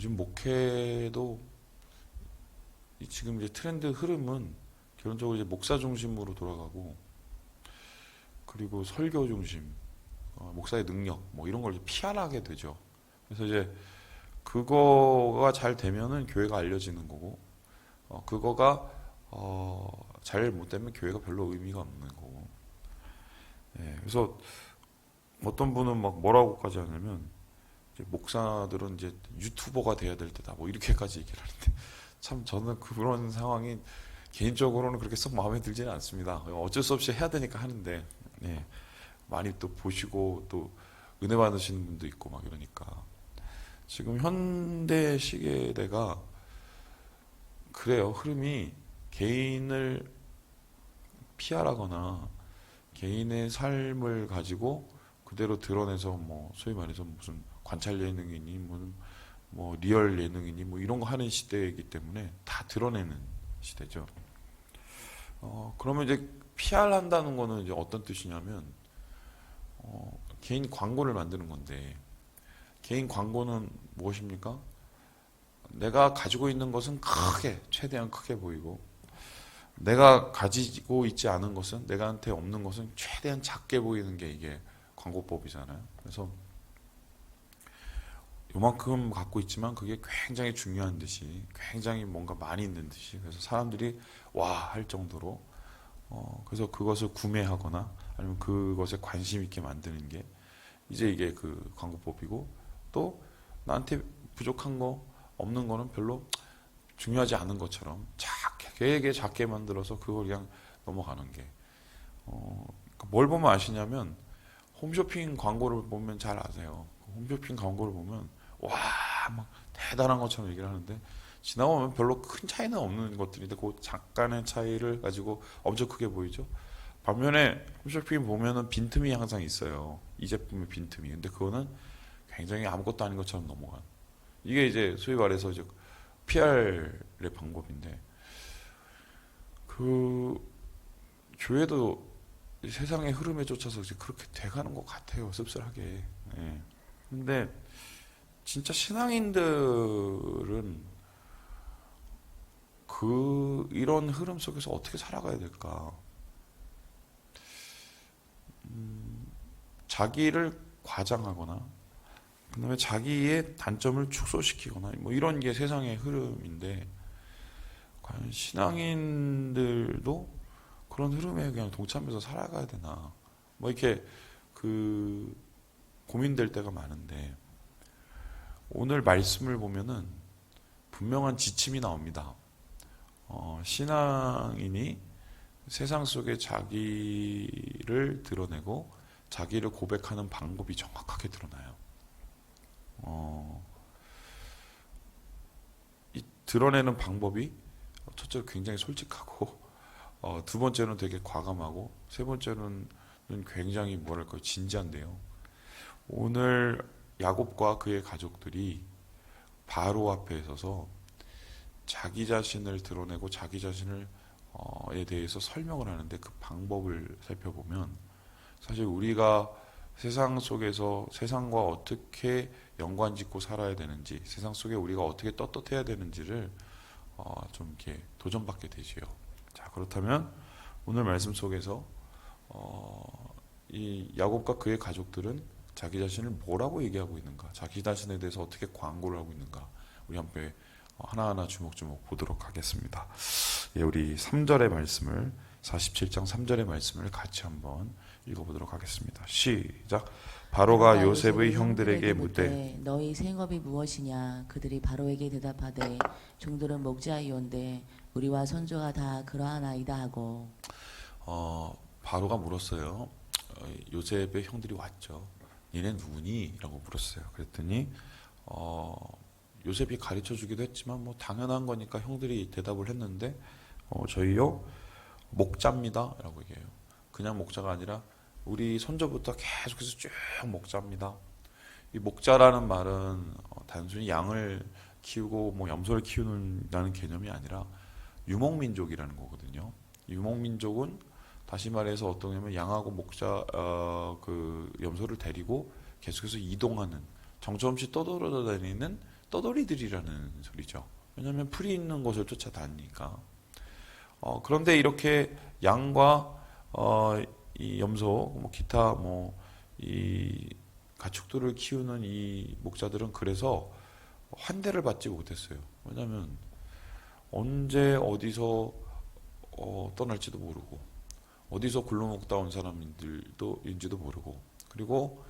요즘 목회도 지금 이제 트렌드 흐름은 기본적으로 이제 목사 중심으로 돌아가고, 그리고 설교 중심, 목사의 능력 뭐 이런 걸 피하게 되죠. 그래서 이제 그거가 잘 되면은 교회가 알려지는 거고, 그거가 잘 못되면 교회가 별로 의미가 없는 거고. 예, 그래서 어떤 분은 막 뭐라고까지 하냐면, 이제 목사들은 이제 유튜버가 돼야 될 때다 뭐 이렇게까지 얘기를 하는데, 참 저는 그런 상황이 개인적으로는 그렇게 썩 마음에 들지는 않습니다. 어쩔 수 없이 해야 되니까 하는데, 예, 많이 또 보시고 또 은혜 받으시는 분도 있고 막 이러니까. 지금 현대 시대가 그래요. 흐름이 개인을 피하라거나 개인의 삶을 가지고 그대로 드러내서 뭐 소위 말해서 무슨 관찰 예능이니 뭐 리얼 예능이니 뭐 이런 거 하는 시대이기 때문에 다 드러내는 시대죠. 그러면 이제 PR한다는 거는 이제 어떤 뜻이냐면, 개인 광고를 만드는 건데, 개인 광고는 무엇입니까? 내가 가지고 있는 것은 크게, 최대한 크게 보이고, 내가 가지고 있지 않은 것은, 내가한테 없는 것은 최대한 작게 보이는 게 이게 광고법이잖아요. 그래서 요만큼 갖고 있지만 그게 굉장히 중요한 듯이, 굉장히 뭔가 많이 있는 듯이, 그래서 사람들이 와 할 정도로, 그래서 그것을 구매하거나 아니면 그것에 관심 있게 만드는 게 이제 이게 그 광고법이고, 또 나한테 부족한 거 없는 거는 별로 중요하지 않은 것처럼 작게 되게 작게 만들어서 그걸 그냥 넘어가는 게, 뭘 보면 아시냐면, 홈쇼핑 광고를 보면 잘 아세요. 홈쇼핑 광고를 보면 와 막 대단한 것처럼 얘기를 하는데, 지나보면 별로 큰 차이는 없는 것들인데 그 잠깐의 차이를 가지고 엄청 크게 보이죠. 반면에 홈쇼핑 보면은 빈틈이 항상 있어요. 이 제품의 빈틈이. 근데 그거는 굉장히 아무것도 아닌 것처럼 넘어간. 이게 이제 소위 말해서 이제 PR의 방법인데, 그 교회도 세상의 흐름에 쫓아서 이제 그렇게 돼가는 것 같아요. 씁쓸하게. 예. 근데 진짜 신앙인들은 이런 흐름 속에서 어떻게 살아가야 될까? 자기를 과장하거나, 그다음에 자기의 단점을 축소시키거나, 뭐 이런 게 세상의 흐름인데, 과연 신앙인들도 그런 흐름에 그냥 동참해서 살아가야 되나? 뭐 이렇게 그 고민될 때가 많은데, 오늘 말씀을 보면은 분명한 지침이 나옵니다. 신앙인이 세상 속에 자기를 드러내고 자기를 고백하는 방법이 정확하게 드러나요. 이 드러내는 방법이 첫째로 굉장히 솔직하고, 두 번째는 되게 과감하고, 세 번째는 굉장히 뭐랄까 진지한데요. 오늘 야곱과 그의 가족들이 바로 앞에 서서 자기 자신을 드러내고 자기 자신을 에 대해서 설명을 하는데, 그 방법을 살펴보면 사실 우리가 세상 속에서 세상과 어떻게 연관짓고 살아야 되는지, 세상 속에 우리가 어떻게 떳떳해야 되는지를 좀 이렇게 도전받게 되지요. 자, 그렇다면 오늘 말씀 속에서 이 야곱과 그의 가족들은 자기 자신을 뭐라고 얘기하고 있는가, 자기 자신에 대해서 어떻게 광고를 하고 있는가, 우리 함께 하나하나 주목주목 보도록 하겠습니다. 예, 우리 3절의 말씀을, 47장 3절의 말씀을 같이 한번 읽어보도록 하겠습니다. 시작. 바로가 요셉의 형들에게 묻되 너희 생업이 무엇이냐? 그들이 바로에게 대답하되 종들은 목자이온데 우리와 선조가 다 그러하나이다 하고. 바로가 물었어요. 요셉의 형들이 왔죠. 얘네 누구니? 라고 물었어요. 그랬더니 요셉이 가르쳐 주기도 했지만 뭐 당연한 거니까 형들이 대답을 했는데, 저희요 목자입니다 라고 얘기해요. 그냥 목자가 아니라 우리 선조부터 계속해서 쭉 목자입니다. 이 목자라는 말은 단순히 양을 키우고 뭐 염소를 키우는다는 개념이 아니라 유목민족이라는 거거든요. 유목민족은 다시 말해서 어떤 거냐면 양하고 목자 그 염소를 데리고 계속해서 이동하는, 정처없이 떠돌아다니는 떠돌이들이라는 소리죠. 왜냐하면 풀이 있는 곳을 쫓아다니니까. 그런데 이렇게 양과 이 염소, 뭐 기타 이 가축들을 키우는 이 목자들은 그래서 환대를 받지 못했어요. 왜냐하면 언제 어디서 떠날지도 모르고 어디서 굴러먹다 온 사람인지도 모르고 그리고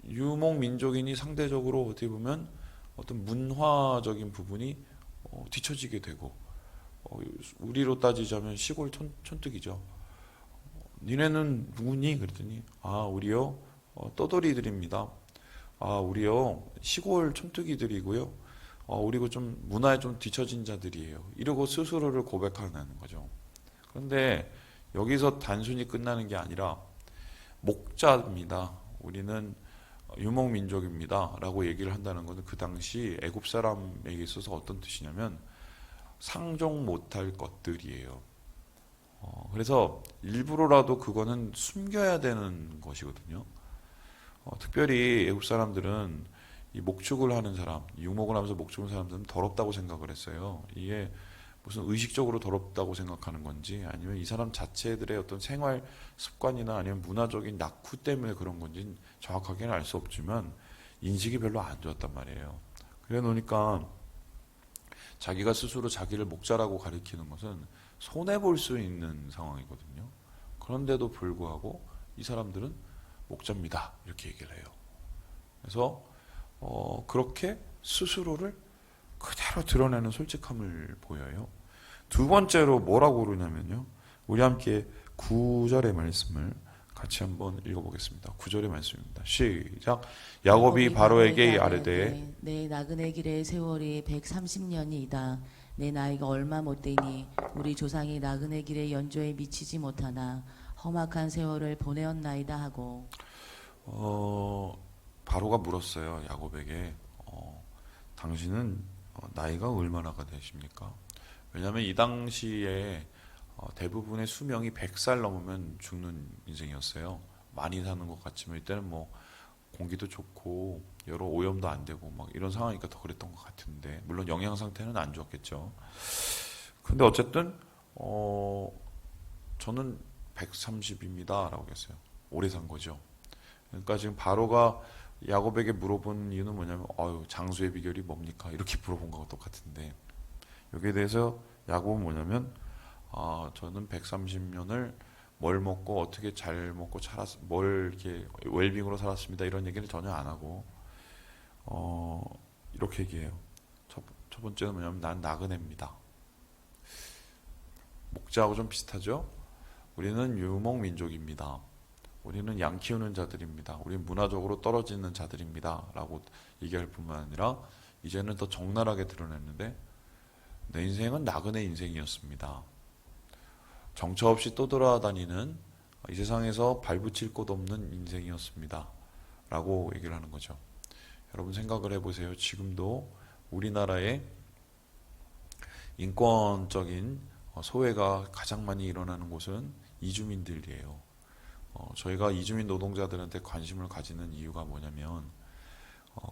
유목 민족이니 상대적으로 어떻게 보면 어떤 문화적인 부분이 뒤처지게 되고 우리로 따지자면 시골 촌뜨기죠. 니네는 누구니? 그랬더니 우리요 떠돌이들입니다. 우리요 시골 촌뜨기들이고요. 우리고 좀 문화에 좀 뒤처진 자들이에요. 이러고 스스로를 고백하는 거죠. 그런데 여기서 단순히 끝나는 게 아니라 목자입니다. 우리는 유목민족입니다. 라고 얘기를 한다는 것은 그 당시 애굽 사람에게 있어서 어떤 뜻이냐면 상종 못할 것들이에요. 그래서 일부러라도 그거는 숨겨야 되는 것이거든요. 특별히 애굽 사람들은 이 목축을 하는 사람, 유목을 하면서 목축을 하는 사람들은 더럽다고 생각을 했어요. 이게 무슨 의식적으로 더럽다고 생각하는 건지 아니면 이 사람 자체들의 어떤 생활 습관이나 아니면 문화적인 낙후 때문에 그런 건지 정확하게는 알 수 없지만 인식이 별로 안 좋았단 말이에요. 그래 놓으니까 자기가 스스로 자기를 목자라고 가리키는 것은 손해볼 수 있는 상황이거든요. 그런데도 불구하고 이 사람들은 목자입니다. 이렇게 얘기를 해요. 그래서 그렇게 스스로를 그대로 드러내는 솔직함을 보여요. 두 번째로 뭐라고 그러냐면요. 우리 함께 9절의 말씀을 같이 한번 읽어보겠습니다. 9절의 말씀입니다. 시작. 야곱이 바로에게 아뢰되 내 나그네 길의 세월이 130년이다. 내 나이가 얼마 못되니 우리 조상이 나그네 길의 연조에 미치지 못하나 험악한 세월을 보내었나이다 하고 바로가 물었어요. 야곱에게 당신은 나이가 얼마나가 되십니까? 왜냐하면 이 당시에 대부분의 수명이 100살 넘으면 죽는 인생이었어요. 많이 사는 것 같지만 이때는 뭐 공기도 좋고 여러 오염도 안 되고 막 이런 상황이니까 더 그랬던 것 같은데 물론 영양 상태는 안 좋았겠죠. 근데 어쨌든 저는 130입니다라고 했어요. 오래 산 거죠. 그러니까 지금 바로가 야곱에게 물어본 이유는 뭐냐면 장수의 비결이 뭡니까? 이렇게 물어본 거와 똑같은데 여기에 대해서 야곱은 뭐냐면 저는 130년을 뭘 먹고 어떻게 잘 먹고 뭘 이렇게 웰빙으로 살았습니다. 이런 얘기를 전혀 안 하고 이렇게 얘기해요. 첫 번째는 뭐냐면 난 나그네입니다. 목자하고 좀 비슷하죠? 우리는 유목민족입니다. 우리는 양 키우는 자들입니다. 우리는 문화적으로 떨어지는 자들입니다. 라고 얘기할 뿐만 아니라 이제는 더 적나라하게 드러냈는데 내 인생은 나그네 인생이었습니다. 정처 없이 떠돌아다니는 이 세상에서 발붙일 곳 없는 인생이었습니다. 라고 얘기를 하는 거죠. 여러분 생각을 해보세요. 지금도 우리나라의 인권적인 소외가 가장 많이 일어나는 곳은 이주민들이에요. 저희가 이주민 노동자들한테 관심을 가지는 이유가 뭐냐면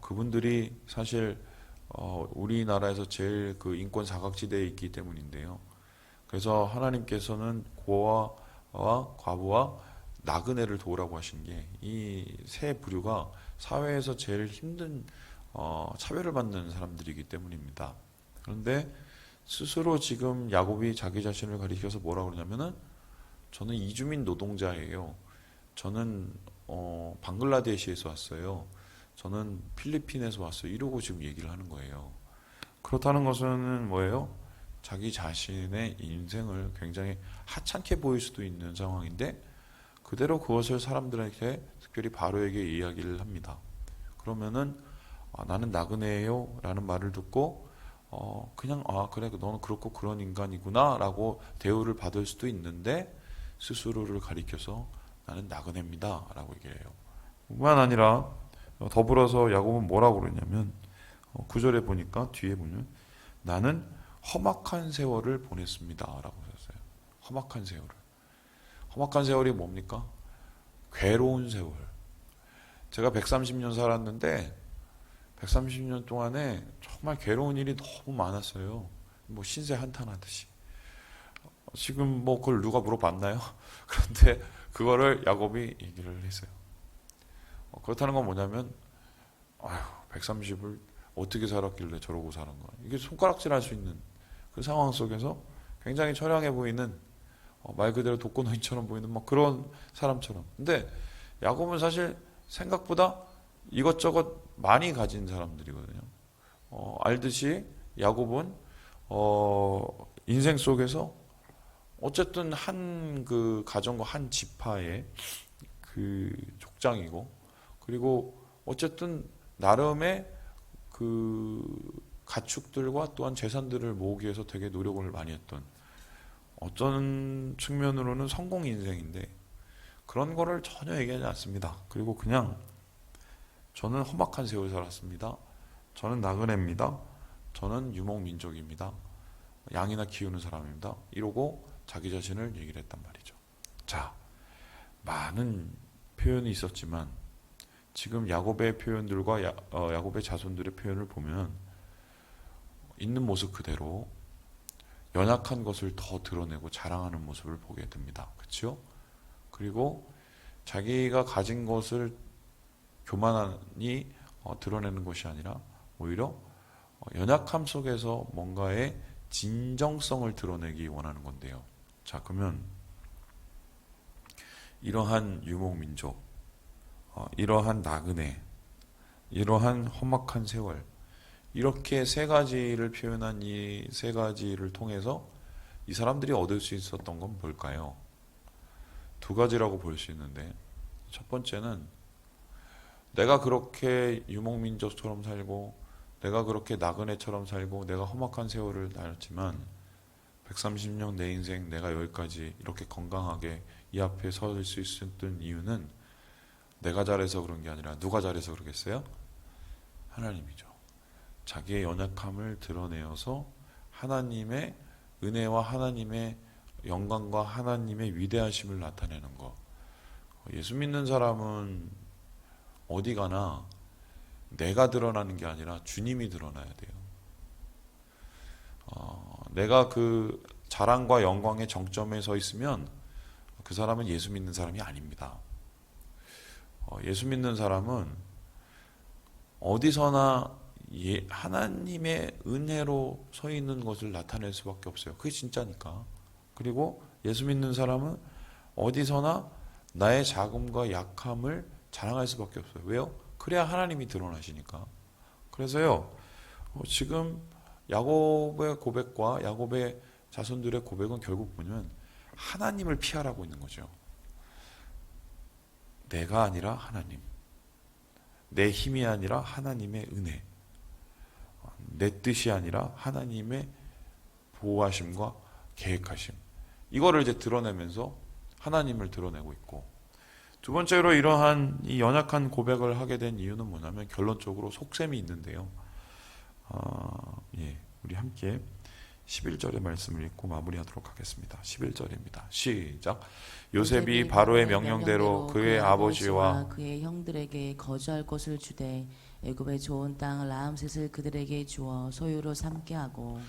그분들이 사실 우리나라에서 제일 그 인권 사각지대에 있기 때문인데요. 그래서 하나님께서는 고아와 과부와 나그네를 도우라고 하신 게 이 세 부류가 사회에서 제일 힘든 차별을 받는 사람들이기 때문입니다. 그런데 스스로 지금 야곱이 자기 자신을 가리켜서 뭐라고 그러냐면은 저는 이주민 노동자예요. 저는 방글라데시에서 왔어요. 저는 필리핀에서 왔어요. 이러고 지금 얘기를 하는 거예요. 그렇다는 것은 뭐예요? 자기 자신의 인생을 굉장히 하찮게 보일 수도 있는 상황인데 그대로 그것을 사람들에게 특별히 바로에게 이야기를 합니다. 그러면은 나는 나그네예요 라는 말을 듣고 그냥 그래 너는 그렇고 그런 인간이구나 라고 대우를 받을 수도 있는데 스스로를 가리켜서 나는 나그네입니다 라고 얘기를 해요. 뿐만 아니라 더불어서 야곱은 뭐라고 그러냐면 9절에 보니까 뒤에 보면 나는 험악한 세월을 보냈습니다 라고 썼어요. 험악한 세월을. 험악한 세월이 뭡니까? 괴로운 세월. 제가 130년 살았는데 130년 동안에 정말 괴로운 일이 너무 많았어요. 뭐 신세 한탄하듯이. 지금 뭐 그걸 누가 물어봤나요? 그런데 그거를 야곱이 얘기를 했어요. 그렇다는 건 뭐냐면, 아휴, 130을 어떻게 살았길래 저러고 사는 거야. 이게 손가락질 할 수 있는 그 상황 속에서 굉장히 처량해 보이는, 말 그대로 독거노인처럼 보이는 막 그런 사람처럼. 근데 야곱은 사실 생각보다 이것저것 많이 가진 사람들이거든요. 알듯이 야곱은 인생 속에서 어쨌든 한 그 가정과 한 지파의 그 족장이고, 그리고 어쨌든 나름의 그 가축들과 또한 재산들을 모으기 위해서 되게 노력을 많이 했던, 어떤 측면으로는 성공 인생인데 그런 거를 전혀 얘기하지 않습니다. 그리고 그냥 저는 험악한 세월 살았습니다. 저는 나그네입니다. 저는 유목민족입니다. 양이나 키우는 사람입니다. 이러고 자기 자신을 얘기를 했단 말이죠. 자, 많은 표현이 있었지만 지금 야곱의 표현들과 야곱의 자손들의 표현을 보면 있는 모습 그대로 연약한 것을 더 드러내고 자랑하는 모습을 보게 됩니다. 그렇죠? 그리고 자기가 가진 것을 교만하니 드러내는 것이 아니라 오히려 연약함 속에서 뭔가의 진정성을 드러내기 원하는 건데요. 자, 그러면 이러한 유목민족, 이러한 나그네, 이러한 험악한 세월, 이렇게 세 가지를 표현한 이 세 가지를 통해서 이 사람들이 얻을 수 있었던 건 뭘까요? 두 가지라고 볼 수 있는데, 첫 번째는 내가 그렇게 유목민족처럼 살고, 내가 그렇게 나그네처럼 살고, 내가 험악한 세월을 다녔지만 130년 내 인생 내가 여기까지 이렇게 건강하게 이 앞에 설 수 있었던 이유는 내가 잘해서 그런 게 아니라 누가 잘해서 그러겠어요? 하나님이죠. 자기의 연약함을 드러내어서 하나님의 은혜와 하나님의 영광과 하나님의 위대하심을 나타내는 것. 예수 믿는 사람은 어디 가나 내가 드러나는 게 아니라 주님이 드러나야 돼요. 내가 그 자랑과 영광의 정점에 서 있으면 그 사람은 예수 믿는 사람이 아닙니다. 예수 믿는 사람은 어디서나 하나님의 은혜로 서 있는 것을 나타낼 수밖에 없어요. 그게 진짜니까. 그리고 예수 믿는 사람은 어디서나 나의 자금과 약함을 자랑할 수밖에 없어요. 왜요? 그래야 하나님이 드러나시니까. 그래서요, 지금 야곱의 고백과 야곱의 자손들의 고백은 결국 보면 하나님을 피하라고 있는 거죠. 내가 아니라 하나님, 내 힘이 아니라 하나님의 은혜, 내 뜻이 아니라 하나님의 보호하심과 계획하심, 이거를 이제 드러내면서 하나님을 드러내고 있고, 두 번째로 이러한 이 연약한 고백을 하게 된 이유는 뭐냐면 결론적으로 속셈이 있는데요. 우리 함께 11절의 말씀을 읽고 마무리하도록 하겠습니다. 11절입니다. 시작. 요셉이 바로의 명령대로 그의 아버지와 그의 형들에게 거주할 곳을 주되 애굽의 좋은 땅 라암셋을 그들에게 주어 소유로 삼게 하고.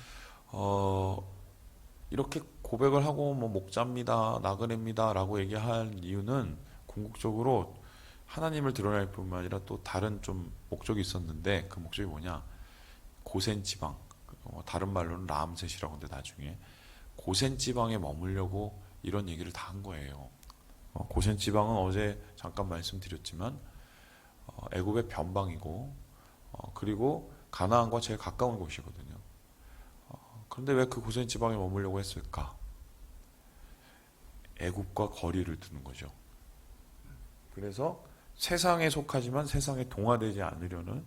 이렇게 고백을 하고 뭐 목자입니다, 나그네입니다라고 얘기한 이유는 궁극적으로 하나님을 드러낼 뿐만 아니라 또 다른 좀 목적이 있었는데, 그 목적이 뭐냐? 고센 지방, 다른 말로는 라암셋이라고 하는데 나중에 고센 지방에 머물려고 이런 얘기를 다 한 거예요. 고센 지방은 어제 잠깐 말씀드렸지만 애굽의 변방이고, 그리고 가나안과 제일 가까운 곳이거든요. 그런데 왜 그 고센 지방에 머물려고 했을까? 애굽과 거리를 두는 거죠. 그래서 세상에 속하지만 세상에 동화되지 않으려는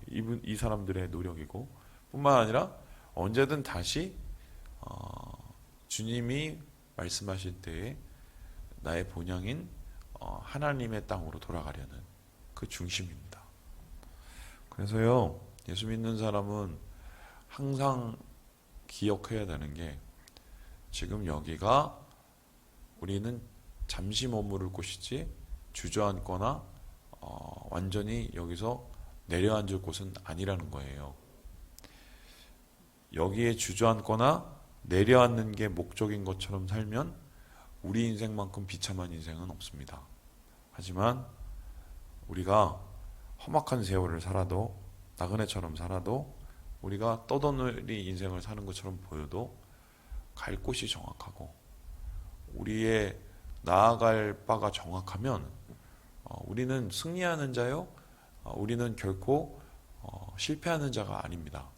이 사람들의 노력이고, 뿐만 아니라 언제든 다시 주님이 말씀하실 때에 나의 본향인 하나님의 땅으로 돌아가려는 그 중심입니다. 그래서요, 예수 믿는 사람은 항상 기억해야 되는 게, 지금 여기가 우리는 잠시 머무를 곳이지 주저앉거나 완전히 여기서 내려앉을 곳은 아니라는 거예요. 여기에 주저앉거나 내려앉는 게 목적인 것처럼 살면 우리 인생만큼 비참한 인생은 없습니다. 하지만 우리가 험악한 세월을 살아도, 나그네처럼 살아도, 우리가 떠도놀이 인생을 사는 것처럼 보여도 갈 곳이 정확하고 우리의 나아갈 바가 정확하면 우리는 승리하는 자요, 우리는 결코 실패하는 자가 아닙니다.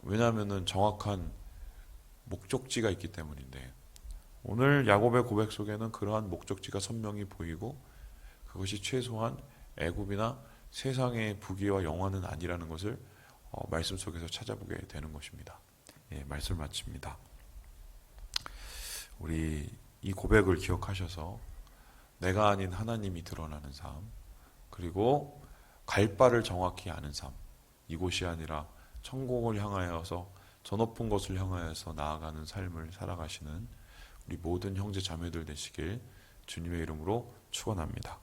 왜냐하면 정확한 목적지가 있기 때문인데, 오늘 야곱의 고백 속에는 그러한 목적지가 선명히 보이고 그것이 최소한 애굽이나 세상의 부귀와 영화는 아니라는 것을 말씀 속에서 찾아보게 되는 것입니다. 예, 말씀 마칩니다. 우리 이 고백을 기억하셔서 내가 아닌 하나님이 드러나는 삶, 그리고 갈 바를 정확히 아는 삶, 이곳이 아니라 천국을 향하여서 저 높은 곳을 향하여서 나아가는 삶을 살아가시는 우리 모든 형제 자매들 되시길 주님의 이름으로 축원합니다.